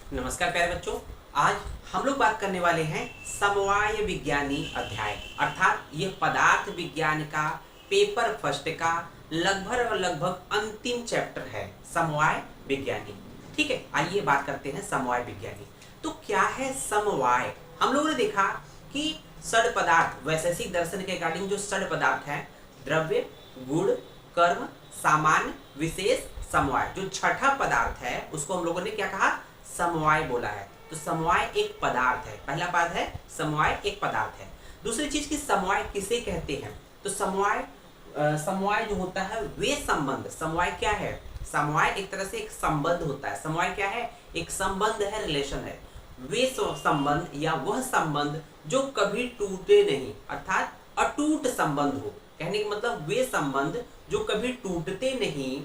नमस्कार प्यारे बच्चों। आज हम लोग बात करने वाले हैं समवाय विज्ञानी अध्याय, अर्थात यह पदार्थ विज्ञान का पेपर फर्स्ट का लगभग अंतिम चैप्टर है, समवाय विज्ञानी। ठीक है, आइए बात करते हैं समवाय विज्ञानी। तो क्या है समवाय? हम लोगों ने देखा कि षड पदार्थ, वैशेषिक दर्शन के अकॉर्डिंग जो षड पदार्थ है, द्रव्य, गुण, कर्म, सामान्य, विशेष, समवाय, जो छठा पदार्थ है उसको हम लोगों ने क्या कहा? समवाय बोला है। तो समवाय एक पदार्थ है, पहला बात है समवाय एक पदार्थ है। दूसरी चीज की समवाय किसे कहते हैं? तो समवाय जो होता है वे संबंध, समवाय क्या है? समवाय एक तरह से एक संबंध होता है। समवाय क्या है? एक संबंध है, रिलेशन है। वे संबंध या वह संबंध जो कभी टूटे नहीं, अर्थात अटूट संबंध हो। कहने का मतलब वे संबंध जो कभी टूटते नहीं,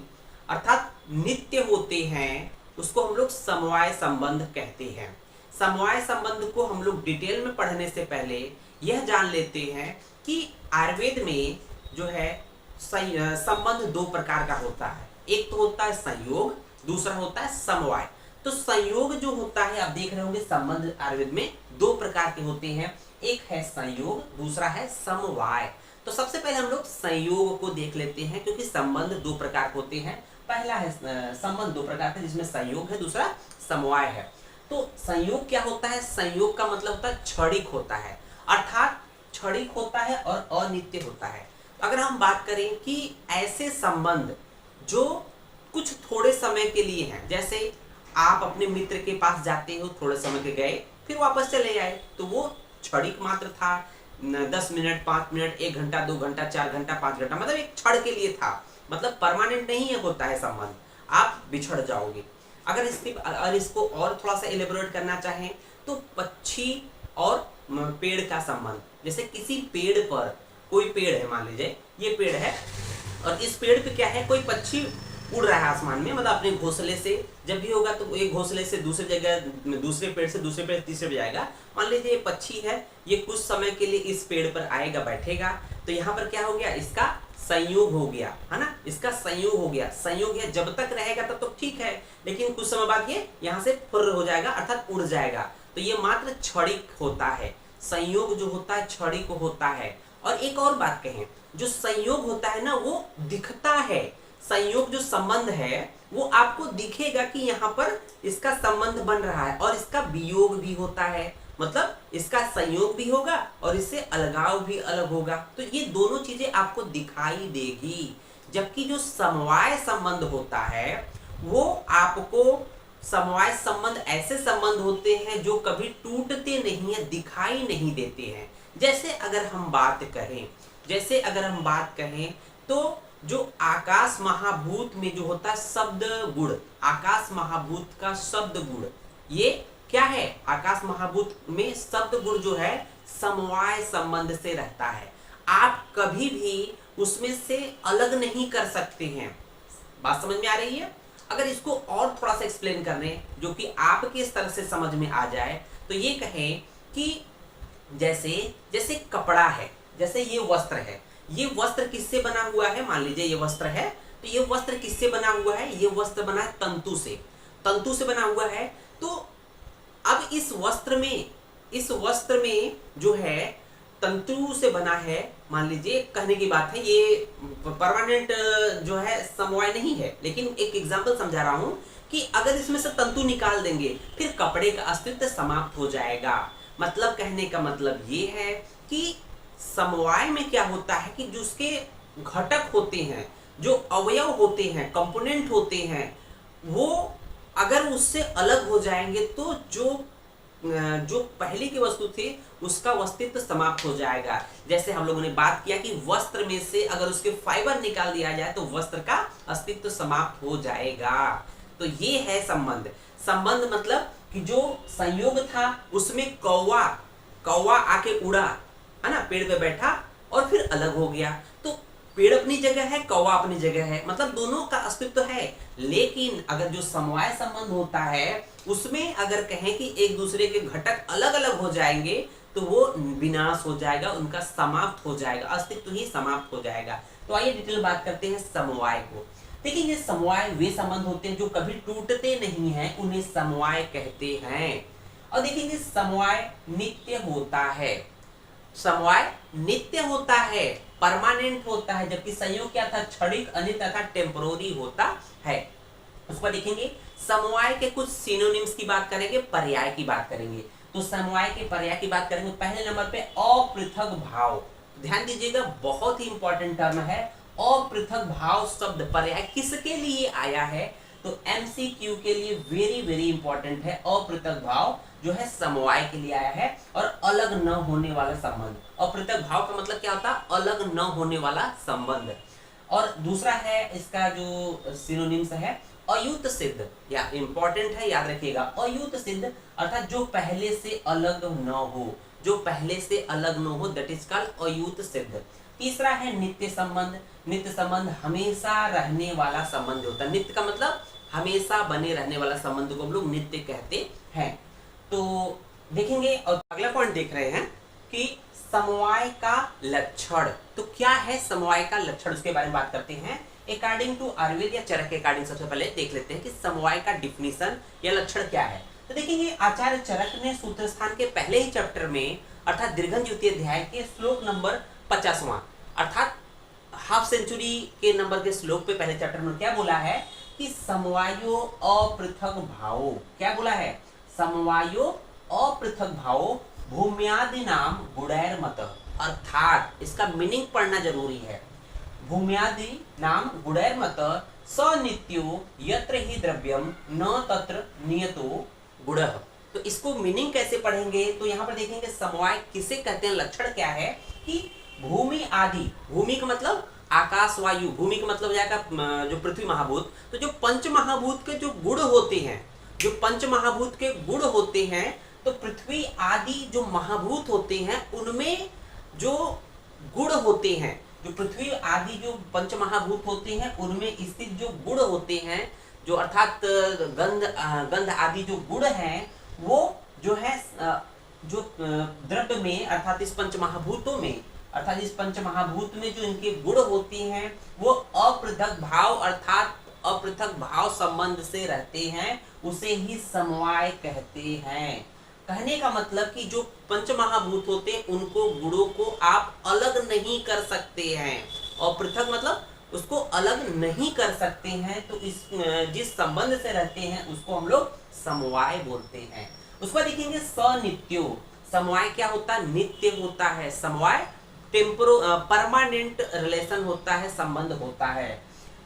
अर्थात नित्य होते हैं, उसको हम लोग समवाय संबंध कहते हैं। समवाय संबंध को हम लोग डिटेल में पढ़ने से पहले यह जान लेते हैं कि आयुर्वेद में जो है संबंध दो प्रकार का होता है। एक तो होता है संयोग, दूसरा होता है समवाय। तो संयोग जो होता है, आप देख रहे होंगे संबंध आयुर्वेद में दो प्रकार के होते हैं, एक है संयोग, दूसरा है समवाय। तो सबसे पहले हम लोग संयोग को देख लेते हैं, क्योंकि संबंध दो प्रकार होते हैं। पहला है संबंध दो प्रकार का, जिसमें संयोग है, दूसरा समवाय है। तो संयोग क्या होता है? संयोग का मतलब होता है क्षणिक होता है, अर्थात क्षणिक होता है और अनित्य होता है। अगर हम बात करें कि ऐसे संबंध जो कुछ थोड़े समय के लिए हैं, जैसे आप अपने मित्र के पास जाते हो, थोड़े समय के गए फिर वापस चले आए, तो वो क्षणिक मात्र था। 10 मिनट, 5 मिनट, 1 घंटा, 2 घंटा, 4 घंटा, 5 घंटा, मतलब एक क्षण के लिए था, मतलब परमानेंट नहीं होता है संबंध, आप बिछड़ जाओगे। अगर इसको और थोड़ा सा एलेबोरेट करना चाहें तो पक्षी और पेड़ का संबंध, जैसे किसी पेड़ पर, कोई पेड़ है, मान लीजिए ये पेड़ है और इस पेड़ पे क्या है, कोई पक्षी उड़ रहा है आसमान में, मतलब अपने घोंसले से, जब भी होगा तो एक घोंसले से दूसरी जगह, दूसरे पेड़ से दूसरे पेड़, तीसरे पे जाएगा। मान लीजिए ये पक्षी है, ये कुछ समय के लिए इस पेड़ पर आएगा, बैठेगा, तो यहाँ पर क्या हो गया, इसका संयोग हो गया, है ना, इसका संयोग हो गया। संयोग है, जब तक रहेगा तब तो ठीक है, लेकिन कुछ समय बाद ये यहाँ से फुर्र हो जाएगा, अर्थात उड़ जाएगा। तो ये मात्र क्षणिक होता है, संयोग जो होता है क्षणिक होता है। और एक और बात कहें, जो संयोग होता है ना, वो दिखता है। संयोग जो संबंध है वो आपको दिखेगा कि यहाँ पर इसका संबंध बन रहा है, और इसका वियोग भी होता है, मतलब इसका संयोग भी होगा और इससे अलगाव भी अलग होगा। तो ये दोनों चीजें आपको दिखाई देगी। जबकि जो समवाय संबंध होता है वो आपको, समवाय संबंध ऐसे संबंध होते हैं जो कभी टूटते नहीं है, दिखाई नहीं देते हैं। जैसे अगर हम बात कहें तो जो आकाश महाभूत में जो होता है शब्द गुण, आकाश महाभूत का शब्द गुण, ये क्या है? आकाश महाभूत में शब्द गुण जो है समवाय संबंध से रहता है। आप कभी भी उसमें से अलग नहीं कर सकते हैं। बात समझ में आ रही है? अगर इसको और थोड़ा सा एक्सप्लेन करने, जो कि आपके स्तर से समझ में आ जाए, तो ये कहें कि जैसे कपड़ा है, जैसे ये वस्त्र है, ये वस्त्र किससे बना हुआ है? मान लीजिए ये वस्त्र है, तो ये वस्त्र किससे बना हुआ है? ये वस्त्र बना है तंतु से बना हुआ है। तो अब इस वस्त्र में जो है तंतु से बना है, मान लीजिए, कहने की बात है, ये परमानेंट जो है समवाय नहीं है, लेकिन एक एग्जांपल समझा रहा हूं कि अगर इसमें से तंतु निकाल देंगे फिर कपड़े का अस्तित्व समाप्त हो जाएगा। मतलब कहने का मतलब ये है कि समवाय में क्या होता है कि जो उसके घटक होते हैं, जो अवयव होते हैं, कंपोनेंट होते हैं, वो अगर उससे अलग हो जाएंगे तो जो पहले की वस्तु थी उसका अस्तित्व समाप्त हो जाएगा। जैसे हम लोगों ने बात किया कि वस्त्र में से अगर उसके फाइबर निकाल दिया जाए तो वस्त्र का अस्तित्व समाप्त हो जाएगा। तो ये है संबंध मतलब कि जो संयोग था उसमें कौवा आके उड़ा, है ना, पेड़ पे बैठा और फिर अलग हो गया। तो पेड़ अपनी जगह है, कौवा अपनी जगह है, मतलब दोनों का अस्तित्व है। लेकिन अगर जो समवाय संबंध होता है उसमें अगर कहें कि एक दूसरे के घटक अलग अलग हो जाएंगे तो वो विनाश हो जाएगा, उनका समाप्त हो जाएगा, अस्तित्व ही समाप्त हो जाएगा। तो आइए डिटेल बात करते हैं समवाय को। देखिए ये समवाय वे संबंध होते हैं जो कभी टूटते नहीं हैं, उन्हें समवाय कहते हैं। और देखिए समवाय नित्य होता है, समवाय नित्य होता है, परमानेंट होता है, जबकि संयोग क्या था, क्षणिक, अनित्य तथा टेम्पोररी होता है। उसको देखेंगे समवाय के कुछ सिनोनिम्स की बात करेंगे, पर्याय की बात करेंगे। तो समवाय के पर्याय की बात करेंगे, पहले नंबर पे अपृथक भाव। ध्यान दीजिएगा, बहुत ही इंपॉर्टेंट टर्म है अपृथक भाव शब्द। पर्याय किसके लिए आया है, तो एमसीक्यू के लिए वेरी वेरी इंपॉर्टेंट है। अपृथक भाव जो है समवाय के लिए आया है, और अलग न होने वाला संबंध। अपृथक भाव का मतलब क्या होता है, अलग न होने वाला संबंध। और दूसरा है इसका जो सिनोनिम्स है अयुत सिद्ध, या इंपॉर्टेंट है, याद रखिएगा, अयुत सिद्ध अर्थात जो पहले से अलग न हो, जो पहले से अलग न हो, दैट इज कॉल्ड अयुत सिद्ध। तीसरा है नित्य संबंध। नित्य संबंध हमेशा रहने वाला संबंध होता है। नित्य का मतलब हमेशा बने रहने वाला संबंध को हम लोग नित्य कहते हैं। तो देखेंगे, और अगला पॉइंट देख रहे हैं कि समवाय का लक्षण। तो क्या है समवाय का लक्षण, उसके बारे में बात करते हैं। अकॉर्डिंग टू आयुर्वेद या चरक के अकॉर्डिंग सबसे पहले देख लेते हैं कि समवाय का डिफिनीशन या लक्षण क्या है। तो देखिए आचार्य चरक ने सूत्र स्थान के पहले ही चैप्टर में अर्थात दीर्घन द्वितीय अध्याय के श्लोक नंबर 50वां अर्थात हाफ सेंचुरी के नंबर के श्लोक पे पहले चैप्टर में क्या बोला है कि समवायो अपृथक भावो। क्या बोला है, समवायो अपृथक भावो भूम्यादि नाम गुणैर मत। अर्थात इसका मीनिंग पढ़ना जरूरी है। भूम्यादि नाम गुणैर मत स नित्यो यत्र ही द्रव्यम न तत्र नियतो गुणः। तो इसको मीनिंग कैसे पढ़ेंगे, तो यहाँ पर देखेंगे समवाय किसे कहते हैं, लक्षण क्या है कि भूमि आदि, भूमि का मतलब आकाश वायु, भूमि का मतलब जाएगा जो पृथ्वी महाभूत। तो जो पंच महाभूत के जो गुण होते हैं, जो पंच महाभूत के गुण होते हैं, तो पृथ्वी आदि जो महाभूत होते हैं उनमें जो गुण होते हैं, जो पृथ्वी आदि जो पंच महाभूत होते हैं उनमें स्थित जो गुण होते हैं, जो अर्थात गंध आदि जो गुण हैं, वो जो है जो द्रव्य में अर्थात इस पंच महाभूतों में, अर्थात इस पंच महाभूत में जो इनके गुण होते हैं वो अपृथक भाव अर्थात अपृथक भाव संबंध से रहते हैं, उसे ही समवाय कहते हैं। कहने का मतलब कि जो पंच महाभूत होते हैं उनको गुणों को आप अलग नहीं कर सकते हैं, और पृथक मतलब उसको अलग नहीं कर सकते हैं। तो इस जिस संबंध से रहते हैं उसको हम लोग समवाय बोलते हैं। उसको देखेंगे सनित्यो। समवाय क्या होता है, नित्य होता है। समवाय परमानेंट रिलेशन होता है, संबंध होता है।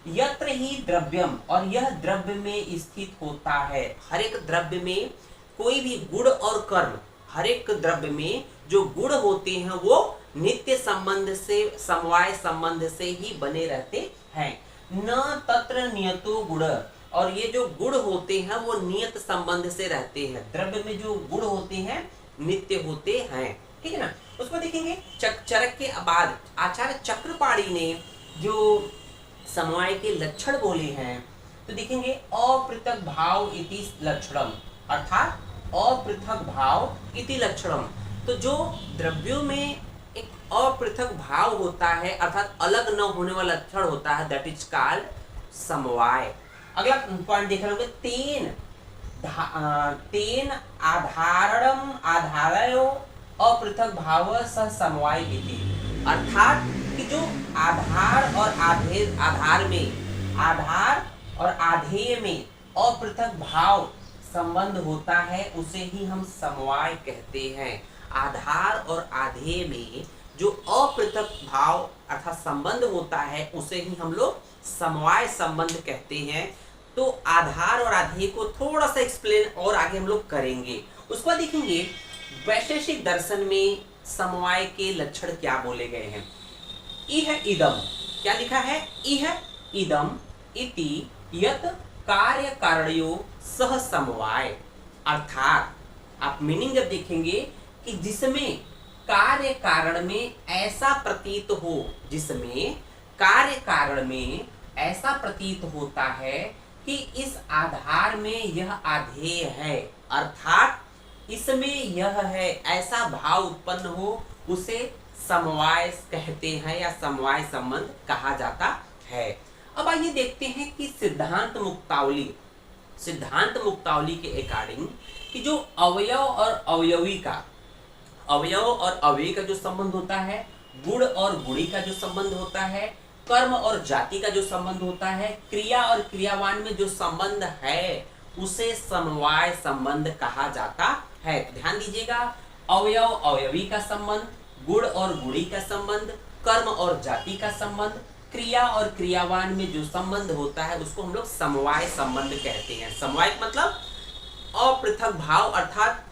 यत्र ही द्रव्यम, और यह द्रव्य में स्थित होता है। हर एक द्रव्य में कोई भी गुण और कर्म, हर एक द्रव्य में जो गुण होते हैं वो नित्य संबंध से, समवाय संबंध से ही बने रहते हैं। न तत्र नियतो गुण, और ये जो गुण होते हैं वो नियत संबंध से रहते हैं। द्रव्य में जो गुण होते हैं नित्य होते हैं, ठीक है ना। उसको देखेंगे चरक के बाद आचार्य चक्रपाणी ने जो समवाय के लक्षण बोले हैं, तो देखेंगे अपृथक भाव इति लक्षणम, अर्थात अपृथक भाव इति लक्षणम। तो जो द्रव्यों में एक अपृथक भाव होता है अर्थात अलग न होने वाला लक्षण होता है, दैट इज कॉल्ड समवाय। अगला पॉइंट देख रहे होंगे तेन आधारणम आधारयो अपृथक भाव सह समवाय इति, अर्थात कि जो आधार और आधार में, आधार और आधेय में अपृथक भाव संबंध होता है उसे ही हम समवाय कहते हैं। आधार और आधेय में जो अपृथक भाव अर्थात संबंध होता है उसे ही हम लोग समवाय संबंध कहते हैं। तो आधार और आधेय को थोड़ा सा एक्सप्लेन और आगे हम लोग करेंगे। उसके बाद देखेंगे वैशेषिक दर्शन में समवाय के लक्षण क्या बोले गए हैं। इह इदम, क्या लिखा है, इह इदम इति यत कार्य कारणयो सह समवाय, अर्थात आप मीनिंग जब देखेंगे कि जिसमें कार्य कारण में ऐसा प्रतीत हो, जिसमें कार्य कारण में ऐसा प्रतीत होता है कि इस आधार में यह आधेय है, अर्थात इसमें यह है, ऐसा भाव उत्पन्न हो, उसे समवाय कहते हैं या समवाय संबंध कहा जाता है। अब आइए देखते हैं कि सिद्धांत मुक्तावली के अकॉर्डिंग कि जो अवयव और अवयवी का जो संबंध होता है, गुण और गुणी का जो संबंध होता है, कर्म और जाति का जो संबंध होता है, क्रिया और क्रियावान में जो संबंध है, उसे समवाय संबंध कहा जाता है। तो ध्यान दीजिएगा, अवयव अवयवी का संबंध, गुण और गुणी का संबंध, कर्म और जाति का संबंध, क्रिया और क्रियावान में जो संबंध होता है उसको हम लोग समवाय संबंध कहते हैं। समवाय मतलब अपृथक भाव अर्थात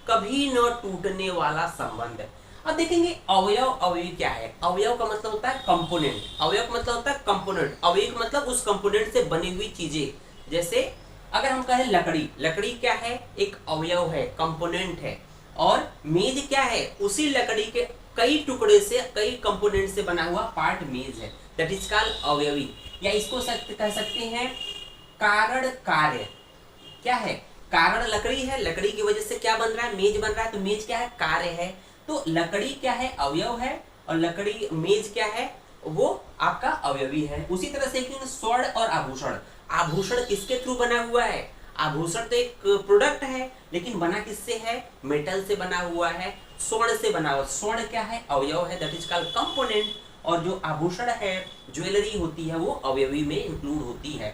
कभी न टूटने वाला संबंध। अब देखेंगे अवयव अवयवी क्या है। अवयव का मतलब होता है कंपोनेंट, अवयव का मतलब होता है कंपोनेंट, अवयवी का मतलब उस कंपोनेंट से बनी हुई चीजें। जैसे अगर हम कहें लकड़ी क्या है, एक अवयव है, कंपोनेंट है। और मेज क्या है, उसी लकड़ी के कई टुकड़े से, कई कंपोनेंट से बना हुआ पार्ट मेज है, दैट इज कॉल्ड अवयवी। या इसको कह सकते हैं कारण कार्य। क्या है, कारण लकड़ी है, लकड़ी की वजह से क्या बन रहा है, मेज बन रहा है, तो मेज क्या है, कार्य है। तो लकड़ी क्या है, अवयव है, और लकड़ी मेज क्या है, वो आपका अवयवी है। उसी तरह से स्वर्ण और आभूषण, आभूषण किसके थ्रू बना हुआ है, आभूषण तो एक प्रोडक्ट है, लेकिन बना किससे है, मेटल से बना हुआ है, स्वर्ण से बना हुआ। स्वर्ण क्या है, अवयव है, दैट इज कॉल्ड कंपोनेंट। और जो आभूषण है, ज्वेलरी होती है, वो अवयवी में इंक्लूड होती है।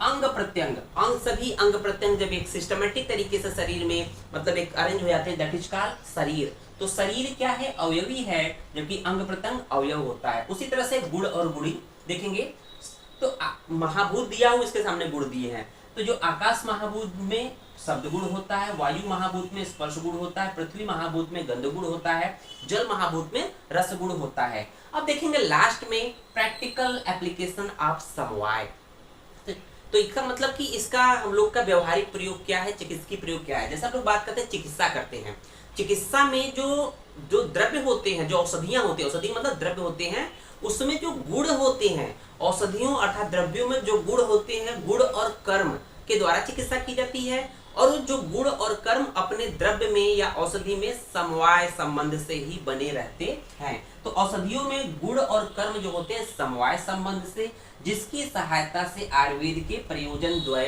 अंग प्रत्यंग, सभी अंग प्रत्यंग जब एक सिस्टमेटिक तरीके से शरीर में मतलब एक अरेंज हो जाते हैं, दैट इज कॉल्ड शरीर। तो शरीर क्या है, अवयवी है, जबकि अंग प्रत्यंग अवयव होता है। उसी तरह से गुण और गुणी देखेंगे तो महाभूत दिया हुआ, इसके सामने गुण दिए हैं। तो जो आकाश महाभूत में शब्द गुण होता है, वायु महाभूत में स्पर्श गुण होता है, पृथ्वी महाभूत में गंध गुण होता है, जल महाभूत में रस गुण होता है। अब देखेंगे लास्ट में प्रैक्टिकल एप्लीकेशन ऑफ समवाय। तो इसका मतलब कि इसका हम लोग का व्यवहारिक प्रयोग क्या है, चिकित्सकीय प्रयोग क्या है। जैसे हम लोग बात करते हैं, चिकित्सा करते हैं, चिकित्सा में जो द्रव्य होते हैं, जो औषधियां होती है, औषधि मतलब द्रव्य होते हैं, उसमें जो गुण होते हैं, औषधियों अर्थात द्रव्यों में जो गुण होते हैं, गुण और कर्म के द्वारा चिकित्सा की जाती है। और जो गुण और कर्म अपने द्रव्य में या औषधि में समवाय संबंध से ही बने रहते हैं। तो औषधियों में गुण और कर्म जो होते हैं समवाय संबंध से, जिसकी सहायता से आयुर्वेद के प्रयोजन द्वय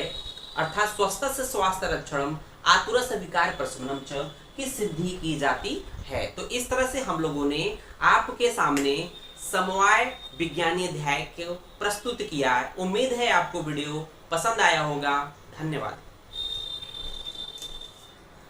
अर्थात स्वस्थ से स्वास्थ्य रक्षणम, आतुरस विकार प्रशमनम च की सिद्धि की जाती है। तो इस तरह से हम लोगों ने आपके सामने समवाय विज्ञानी अध्याय को प्रस्तुत किया है। उम्मीद है आपको वीडियो पसंद आया होगा। धन्यवाद।